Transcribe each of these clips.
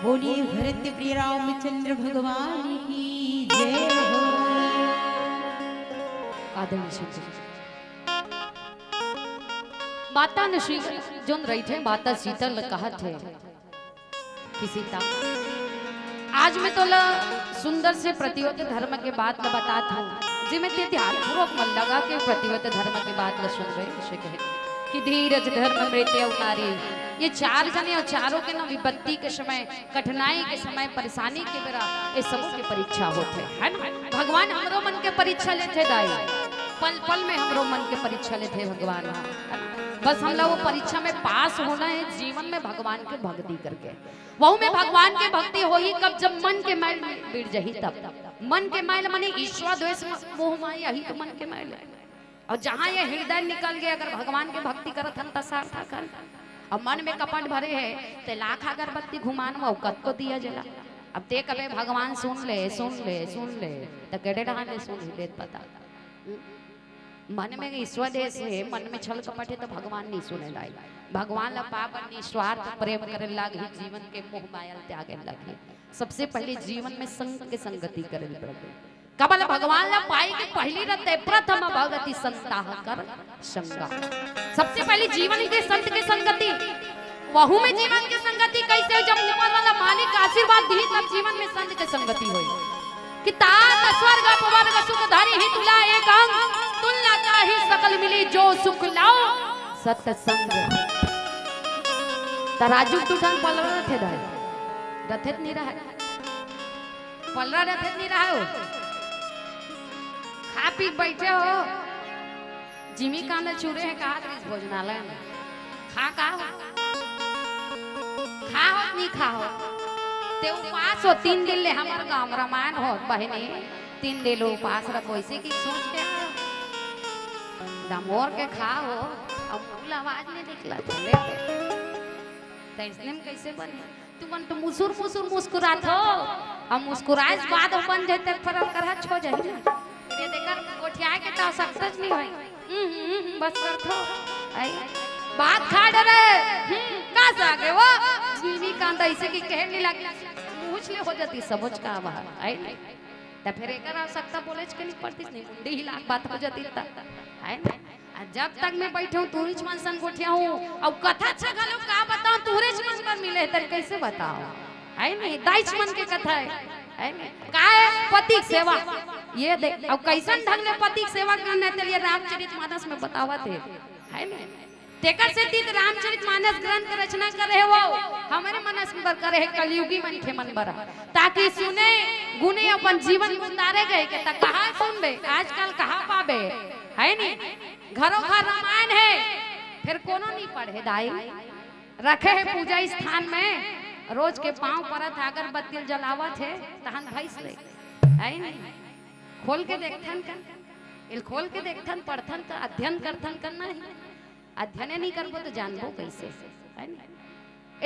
बोलिए भरत प्रिय रामचंद्र भगवान की जय हो। माता ने श्री जोन रही थे माता शीतल कहा थे कि सीता आज मैं तो सुंदर से प्रतिवत धर्म के बात ल बताता हूँ जी मैं ते ध्यान पूर्वक मन लगा के प्रतिवत धर्म के बात ल सुन रहे से कहे कि धीरज धर्म मृत्यु नारी ये चार जने और चारों के ना विपत्ति के समय कठिनाई के समय परेशानी के बेरा ये सब की परीक्षा होते है ना। भगवान हमरो मन के परीक्षा लेते दाई पल पल में हमरो मन के परीक्षा लेते भगवान बस हम लोग वो परीक्षा में पास होना है जीवन में भगवान के भक्ति करके वह में भगवान के भक्ति होई कब जब मन के मैल बीड़ जही तब मन के मैल माने ईश्वर द्वेष मोह माया यही तो मन के मैल है। और जहाँ ये हृदय निकल गए अगर भगवान के भक्ति करत हन त सार्थक हन और मन में कपट भरे है ते लाख अगरबत्ती घुमान वो कत को दिया जला अब ते कबे भगवान सुन ले तो केड़े ढहाने सुन लेत पता मन में ईश्वर देश है मन में छल कपट है तो भगवान नहीं सुने लाई भगवान ला पावन निस्वार्थ प्रेम करे लागे जीवन के मोह माया त्यागे लगे सबसे पहले जीवन में संग के संगति करे लगे कबल भगवान ला पाई के पहली रते प्रथम भगति संताह कर संगा सबसे पहले जीवन के संत के संगति वहु में जीवन के संगति कैसे जब ऊपर वाला मालिक आशीर्वाद दी तब जीवन में संत के संगति होई कि तात स्वर्ग अपवर्ग सुख धारी ही तुला एक अंग तुलना ताहि सकल मिली जो सुख लाओ सत्संग तराजू तुठन पलरा रथे दाई रथेत नहीं रहा पलरा रथेत नहीं रहा हो खा पी बैठे हो जिमी कांदा चूरे हैं कहा कृष्ण भोजनालय में खा हो नहीं खा हो ते उपास हो 3 दिन ले हमार गांव रामायण हो बहने 3 दिन उपास रखो इसे की सोच के दमोर के खा हो अब मूल आवाज नहीं निकला चले तो इसने में कैसे बने तू मुसुर मुस्कुरात हो हम मुस्कुराए बाद बन जाते पर कर छो जाए ये देखकर कोठिया के तो सक्सेस नहीं होई बस कर थो आई बात खा डरे का सागे वो जीनी कांदा ऐसे की कहने लगी पूछ ले हो जाती समझ का बाहर आई त फिर एकर आवश्यकता बोले के नहीं पड़ती नहीं मुंडी ही लाख बात हो जाती त आई जब तक मैं बैठे हूं तू रिच मन संग गोठिया हूं अब कथा अच्छा गलो का बताऊं तू रिच मन पर मिले त कैसे बताओ आई नहीं दाइच मन के कथा है का है पति सेवा ये देख अब कैसन ढंग से पति सेवा करने के लिए रामचरितमानस में बतावत है ना तेकर से तीत रामचरितमानस ग्रंथ की रचना करे वो हमारे मनस में करे है कलयुगी मन के मन बरा ताकि सुने गुने अपन जीवन में उतारे गए के त कहां सुनबे आजकल कहां पाबे है नी घरों घर रामायण है फिर कोनो नहीं पढ़े दाई रखे है पूजा स्थान में रोज के पांव परत अगरबत्ती जलावत है तहन भैंस ले है नी खोल के देखथन इल खोल के देखथन पढ़थन का अध्ययन करथन करना है अध्ययन नहीं करबो तो जानबो कैसे है ना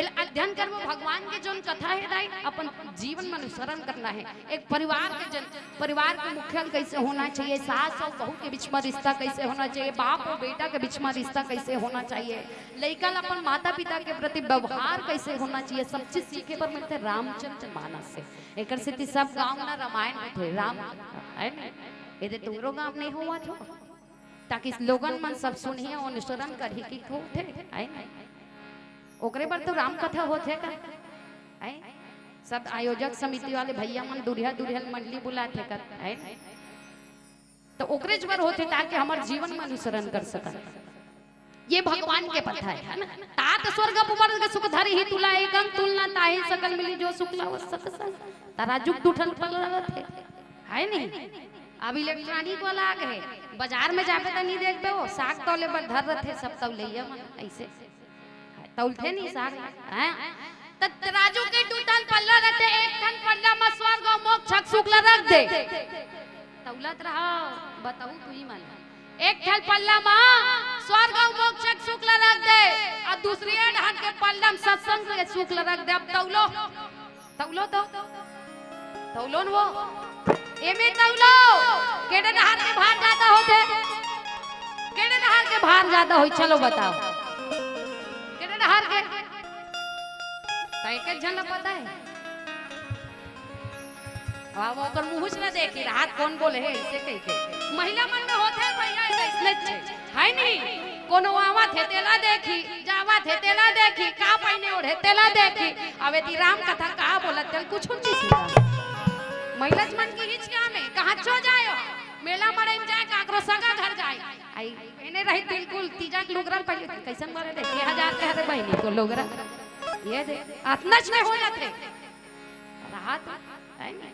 इल अध्ययन करबो भगवान के जोन कथा है दाई अपन जीवन में अनुसरण करना है एक परिवार के मुखिया कैसे होना चाहिए सास और बहू के बीच में रिश्ता कैसे होना चाहिए बाप और बेटा के बीच में रिश्ता कैसे होना चाहिए लइका अपन माता पिता के प्रति व्यवहार कैसे होना चाहिए सब चीज सीखे पर मिलते रामचरित मानस से एकर से सब गांव ना रामायण में थे राम है ना ये तुमरो गांव नहीं हुआ था ताकि लोगन मन सब सुनिए और अनुसरण करी की होते है ओकरे पर तो राम कथा होते का है सब आयोजक समिति वाले भैया मन दुल्हन मंडली बुलाते कर है तो ओकरे जबर होते ताकि हमारे जीवन में अनुसरण कर सका ये भगवान के पता है ना तात स्वर्ग अपवर्ग सुख धरि ही तुला एक अंग तुलना ताहि सकल मिली जो सुख लाओ सत्संग तराजू टूटल पल रहते है नहीं अभी इलेक्ट्रॉनिक वाला आ गए बाजार में जाके तो नहीं देखबे वो साग तौले पर धर रहे सब तौलैया मन ऐसे तौलथे नहीं साग हैं त तराजू के टूटल पल्ला रहते एक टन पल्ला में स्वर्ग और मोक्ष सुख ला रख दे तौलत रहो बताऊ तू ही मन एक थल पल्ला में स्वर्ग और मोक्ष सुख ला रख दे और दूसरी ढान के पल्ला में सत्संग के सुख ला रख दे अब तौलो तो तौलोन वो एमे तौलो केड़े नहार के भार ज्यादा होते केड़े नहार के भार ज्यादा होई चलो बताओ केड़े नहार के एक जन पता है अब ओकर मुंह से देखी रात कौन बोले है ऐसे कह के महिला मन में होते है भैया इसने है नहीं कोनो आवा थे तेला देखी जावा थे तेला देखी का पहने ओढ़े तेला देखी अब यदि राम कथा का बोलत चल कुछ नहीं सीधा महिला मन की हिच क्या में कहां चो जायो मेला मरे में जाए काकरो सगा घर जाए आई एने रही बिल्कुल तीजा के लोगरन पहले कैसन मारे देखे 1000 के हरे बहनी को लोगरा ये दे अतनच में हो जाते राहत है नहीं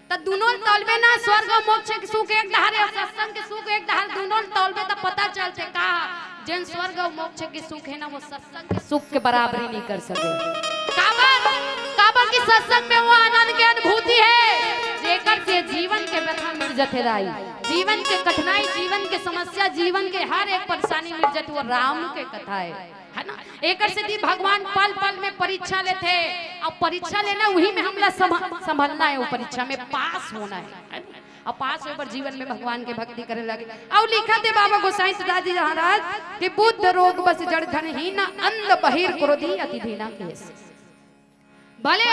त दुनों तलबे ना स्वर्ग और मोक्ष के सुख एक धारे और सत्संग के सुख एक धारे दुनों तलबे त पता चलते का जिन स्वर्ग और मोक्ष के सुख है ना वो सत्संग के सुख के बराबरी नहीं कर सके काबर की सत्संग में वो आनंद की अनुभूति है जेकर से जीवन के व्यथा मिल जथे राई जीवन के कठिनाई जीवन के समस्या जीवन के हर एक परेशानी मिल जथे वो राम के कथा है ना एकर से दी भगवान पल पल में परीक्षा लेते और परीक्षा लेना वही में हमला संभलना है वो परीक्षा में पास होना है और पास होकर जीवन में भगवान के भक्ति करे लगे और लिखा थे बाबा गोसाई तुलसी महाराज कि बुद्ध रोग बस जड़ धन ही ना अंध बहिर क्रोधी अति धीना केस भले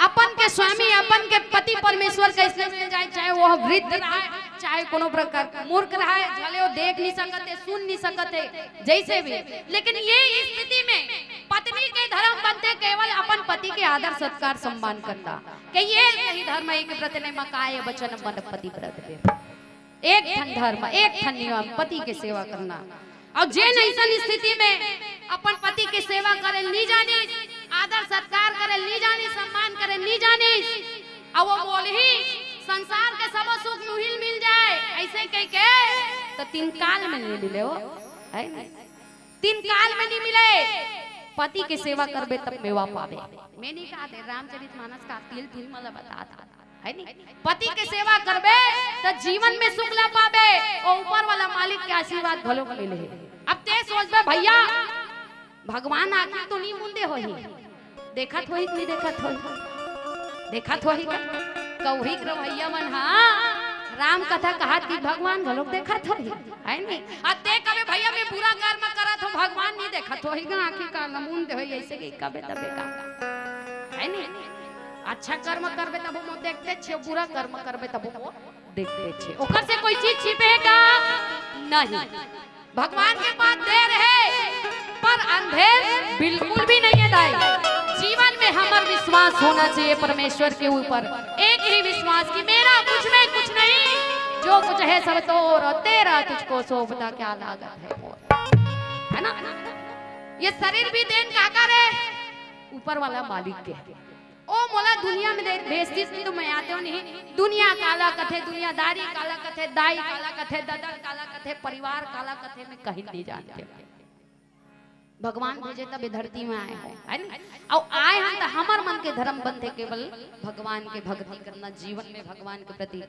अपन के स्वामी अपन के पति परमेश्वर कैसे मिल जाए चाहे वो वृद्ध रहा चाहे कोनो प्रकार मूर्ख रहा भले वो देख नहीं सकते सुन नहीं सकते जैसे भी लेकिन ये स्थिति में पत्नी के धर्म बनते केवल अपन पति के आदर सत्कार सम्मान करना कि ये सही धर्म है कि प्रति नहीं मकाए वचन मन पति व्रत पे एक ठन धर्म एक ठन नियम पति के सेवा करना और जे ऐसा स्थिति में अपन पति के सेवा करे नहीं जानी आदर सत्कार करे नहीं जानी सम्मान करे नहीं जानी और वो बोले ही संसार के सब सुख मिल जाए ऐसे कह के तो 3 काल में नहीं मिले हो है ना 3 काल में नहीं मिले पति के सेवा करबे तब मेवा पावे मैं नहीं कहा थे रामचरितमानस का तिल मतलब बताता है नहीं पति के सेवा करबे तो जीवन में सुख ला पावे और ऊपर वाला मालिक के आशीर्वाद भलो मिले अब ते सोचबे भैया भगवान आखिर तो नहीं मुंदे होही देखत होही नहीं देखत होही कौही रवैया मन हां राम कथा कहा कि भगवान भलो देखत होही है नहीं अब ते कबे भैया मैं पूरा कर्म करत हो भगवान नहीं देखत होही गा आखिर का मुंदे होई ऐसे कि कबे तबे का है नहीं अच्छा कर्म करबे तब वो देखते छे बुरा कर्म करबे तब वो देखते छे ओकर से कोई चीज छिपेगा नहीं भगवान के पास देर है पर अंधेर बिल्कुल भी नहीं है दाई जीवन में हमारा विश्वास होना चाहिए परमेश्वर के ऊपर एक ही विश्वास कि मेरा कुछ में कुछ नहीं जो कुछ है सब तोर तेरा तुझको सौंपता क्या लागत है ना ये शरीर भी देन काकर है ऊपर वाला मालिक के ओ मोला दुनिया में भेजती तो मैं आते हो नहीं दुनिया काला कथे दुनियादारी काला कथे दाई काला कथे ददन काला कथे परिवार काला कथे में कहीं नहीं जानते भगवान भेजे तब धरती में आए हो है ना और आए हम तो हमार मन के धर्म बनते केवल भगवान के भक्ति करना जीवन में भगवान के प्रति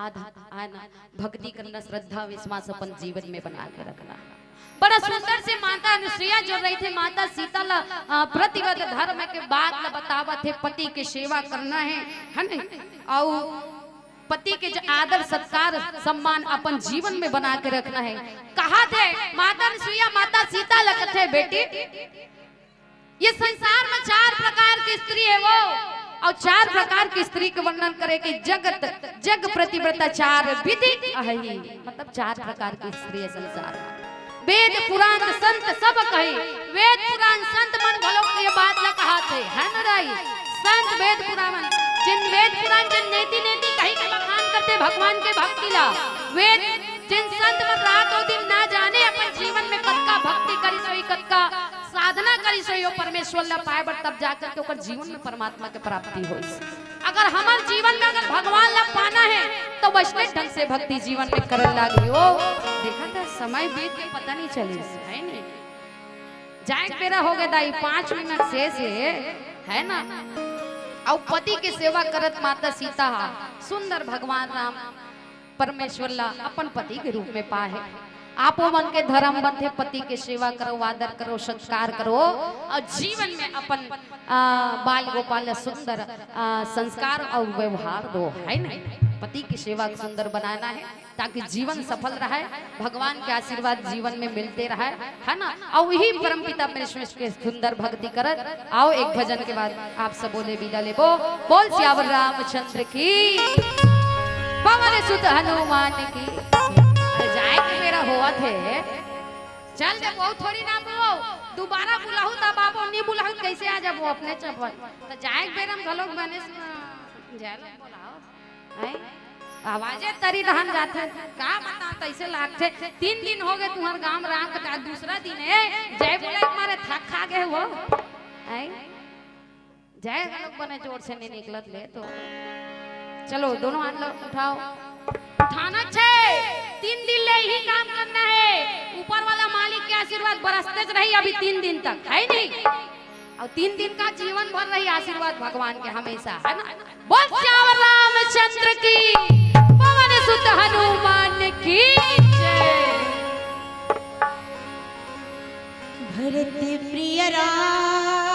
आना भक्ति करना श्रद्धा विश्वास अपन जीवन में बना के रखना बड़ा सुंदर से माता अनुसुईया जो रही थे माता सीता प्रतिबद्ध धर्म के बात बतावा थे पति के सेवा करना है ना और पति के आदर सत्कार सम्मान अपन जीवन में बना के रखना है कहा थे माता अनुसुईया माता सीता लगते बेटी ये संसार में 4 प्रकार की स्त्री है वो और 4 प्रकार की स्त्री का वर्णन करे कि जग प्रतिव्रता 4 विधि मतलब 4 प्रकार की स्त्री है संसार में वेद पुराण संत सब कहे वेद पुराण संत मन भलो ये बात ला कहा थे है ना राई संत वेद पुराण जिन वेद पुराण जिन नीति कही के बखान करते भगवान के भक्ति ला वेद जिन संत मन रात और दिन ना जाने अपन जीवन में कतका भक्ति करी सोई कतका साधना करी सोई परमेश्वर ला पाए बर तब जाकर के ओकर जीवन में परमात्मा के प्राप्ति होई अगर हमार जीवन में अगर भगवान ला पाना है तो वैष्णव ढंग से भक्ति जीवन में करने लगी हो देखा था समय बीत के पता नहीं चले है नहीं जाए मेरा हो गया दाई 5 मिनट से है ना और पति के सेवा करत माता सीता सुंदर भगवान राम परमेश्वर ला अपन पति के रूप में पाए आपो मन के धर्म बंधे पति के सेवा करो आदर करो संस्कार करो और जीवन में अपन बाल गोपाल सुंदर संस्कार और व्यवहार दो है ना पति की सेवा सुंदर बनाना है ताकि जीवन सफल रहे, भगवान के आशीर्वाद जीवन में मिलते रहे, है ना। और वही परमपिता परमेश्वर के सुंदर भक्ति करत। आओ एक भजन के बाद आप सब बोले विदा लेबो। बोल सियावर रामचंद्र की, पवन सुत हनुमान की। अरे जाए के मेरा हुआ थे, चल जब वो थोड़ी ना वो दोबारा बुलाऊ तब बाबू नहीं बुलाऊ कैसे आ जाबो अपने चपल तो जाए बेरम घलोक बने जालो बुलाओ है आवाजे तरी रहन जाते का बता तैसे लागते। 3 दिन हो गए तुम्हार गांव राम का, दूसरा दिन है जय बोले मारे थक खा गए वो है जय घलोक बने जोर से नहीं निकलत ले तो चलो दोनों हाथ उठाओ, उठाना छे। 3 दिन ले ही काम करना है, ऊपर वाला मालिक के आशीर्वाद बरसते रही अभी 3 दिन तक, है नहीं। और 3 दिन का जीवन भर रही आशीर्वाद भगवान के हमेशा, है ना। बोल सियावर रामचंद्र की, पवन सुत हनुमान की जय। भरत प्रिय राम